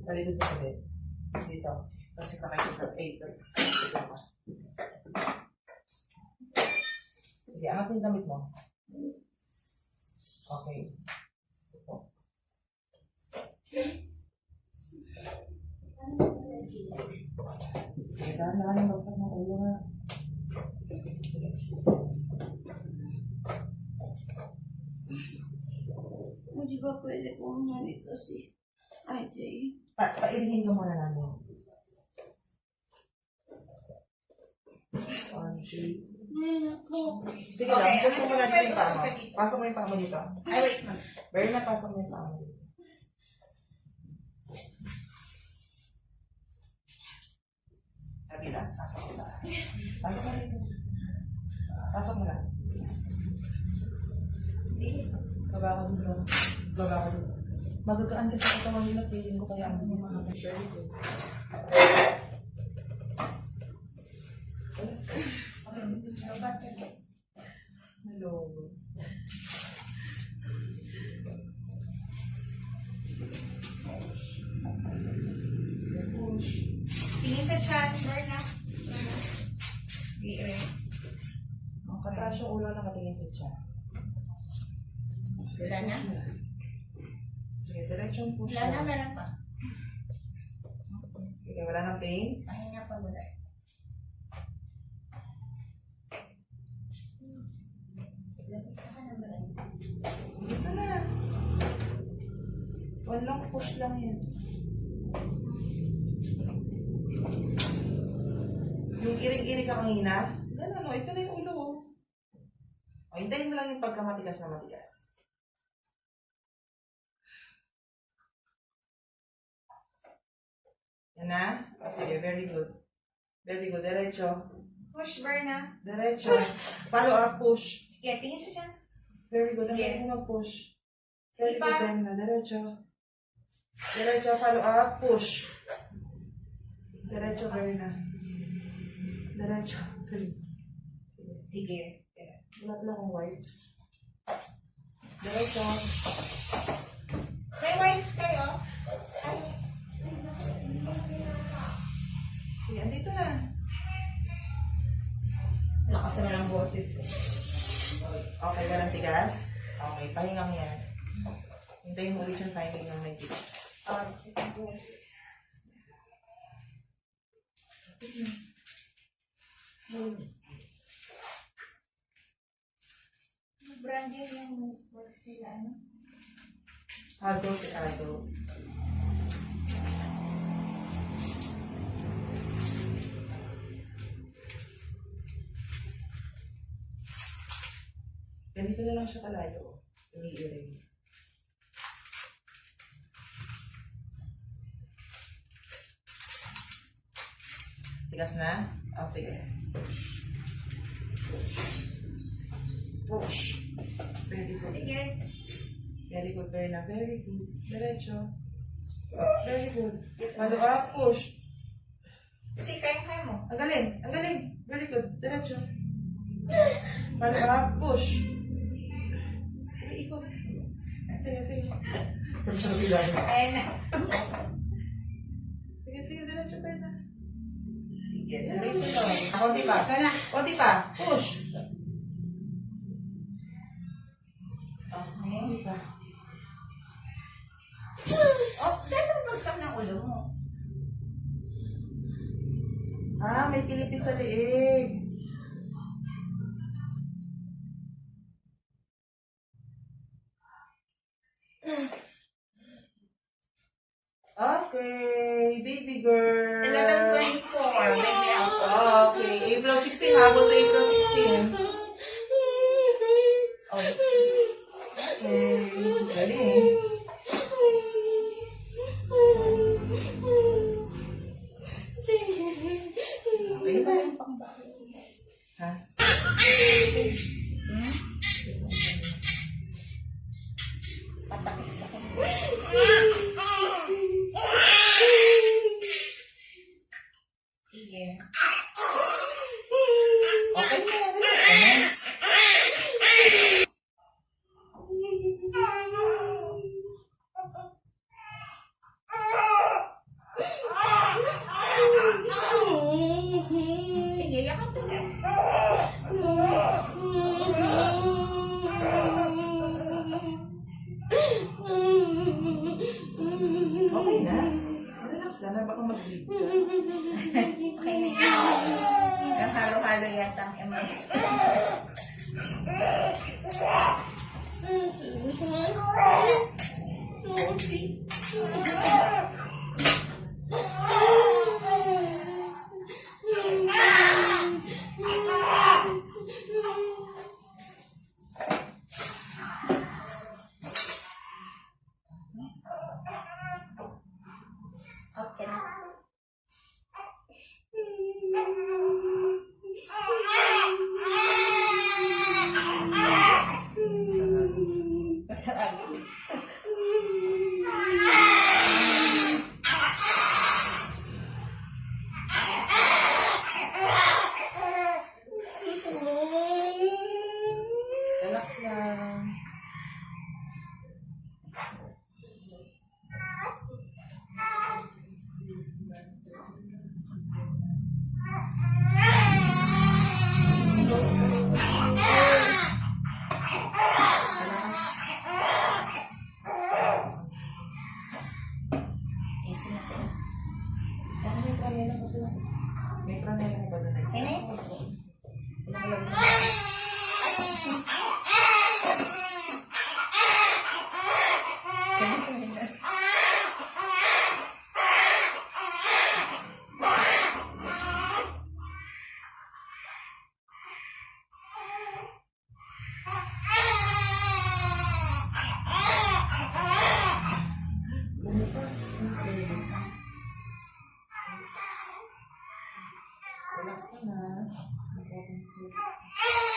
Talikod mo ulit. Dito. Tapos sasakay ka sa 8. Sige, angat yung damit mo. Okay. Ito. Sige, dahan-dahan yung bagsak ng ulo na. Sige. Hindi ba pwede po nalito si IJ? Pailihin ka muna namin. Ngayon po. Sige lang, push mo muna dito yung paa mo. Pasok mo yung paa mo dito. Ay, wait. Very na, pasok mo yung paa mo dito. Kabila, pasok mo na. Pasok mo dito. Pasok mo na. Bilis. Baba ka dito. Baba ka dito. Magagaan kasi sa katawan nila, feeling ko kaya ang bilis na mag-share ko. Hello. Sige, push. Tingin sa chat, Berna. Di, Ang kataas yung ulo nakatingin sa tiyan. Wala na? Sige, diretsong push Wala na, mo. meron pa. Sige, wala nang pain. Pahinga pa muna. Dito na. One long push lang yan. Yung iring-iring ka kanina, ganun o, ito na yung ulo o. O, hintayin mo lang yung pagkamatigas na matigas. Yan na? O, sige, very good. Very good. Diretso. Push, Berna. Diretso. Follow up, push. Sige, tingin sa chat. Very good. Ang Yes. galing mag-push. Sige Very pa. good, Remna. Diretso. Diretso, follow up, push. Diretso, Verna. Diretso. Sige. Sige. Wala akong wipes. Diretso. May wipes kayo? Ay, Sige, andito na. lakas na ng boses. Okay, walang tigas? Okay, pahinga mo yan. Hintayin mo ulit yung timing ng may tigas. Brand yun yung work sila, ano? Adult to adult. Ganito na lang siya kalayo. Umiiring. Tigas na? O, sige. Push. Very good. Sige. Very good, Berna. Very good. Diretso. Very good. Follow up, push. Sige, kaya mo. Ang galing. Ang galing. Very good. Diretso. Follow up, push. Ikot. Sige, sige. Ayan na. Sige, sige. Diretso, Berna. Sige. Diretso lang. Konti pa. Ito na. Konti pa. Push. Konti pa. Oh, gano'n bagsak ng ulo mo. Ah, may pilipit sa liig. Okay, baby girl. 11:24. Baby ako. Okay, April 16, habol sa April 16. Okay. Okay, galing. Okay ba? Ha? Patakit sa akin. Sige. Okay na, relax. na, baka mag-bleed ka. Okay na yun. Ang halo-halo yata ang emotion. Okay na. Masarap. Relax lang. Easy na to. Baka may pranela kasi may pranela mo ba doon na isa? Okay na yun. Alam mo. Bumukas ang cervix. Relax ka na. Bumukas ang cervix.